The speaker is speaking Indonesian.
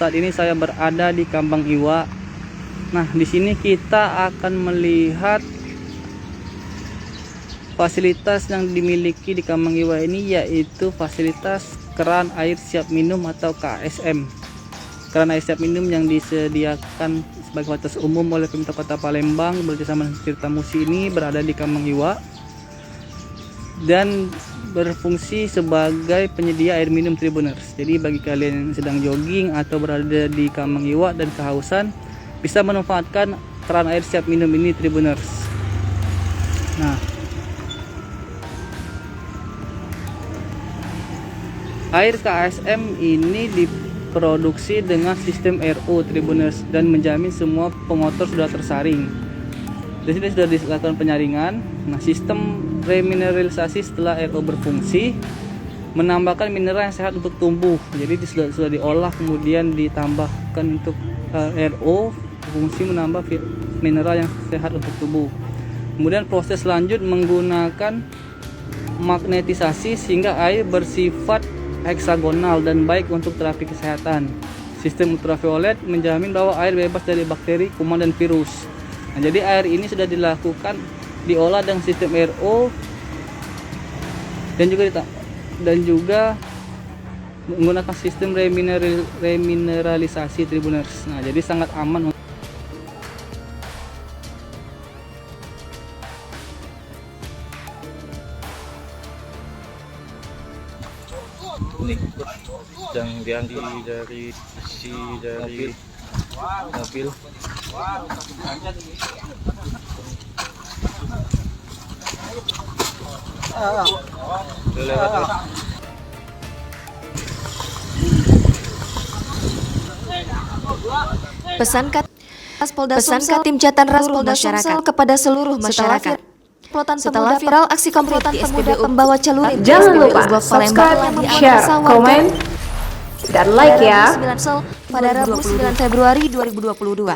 saat ini saya berada di Kambang Iwa. Nah, di sini kita akan melihat fasilitas yang dimiliki di Kambang Iwa ini, yaitu fasilitas keran air siap minum atau KSM. Keran air siap minum yang disediakan sebagai fasilitas umum oleh pemerintah Kota Palembang bersama Tirta Musi ini berada di Kambang Iwa dan berfungsi sebagai penyedia air minum Tribuners. Jadi bagi kalian yang sedang jogging atau berada di Kambang Iwa dan kehausan, bisa memanfaatkan keran air siap minum ini Tribuners. Nah, air KSM ini diproduksi dengan sistem RO Tribuners dan menjamin semua pengotor sudah tersaring. Di sini sudah dilakukan penyaringan. Nah, sistem remineralisasi setelah RO berfungsi menambahkan mineral yang sehat untuk tumbuh. Jadi sudah diolah kemudian ditambahkan untuk RO, fungsi menambah mineral yang sehat untuk tubuh. Kemudian proses lanjut menggunakan magnetisasi sehingga air bersifat heksagonal dan baik untuk terapi kesehatan. Sistem ultraviolet menjamin bahwa air bebas dari bakteri, kuman dan virus. Nah, jadi air ini sudah dilakukan diolah dengan sistem RO dan juga menggunakan sistem remineralisasi Tribuners. Nah, jadi sangat aman. Ini yang diambil dari mobil. Pesan Katim Jatan Ras Polda Sumsel kepada seluruh masyarakat. Setelah viral aksi komplotan pemuda pembawa celurit, jangan lupa subscribe, share, komen, dan like ya. Pada Rabu 9 Februari 2022.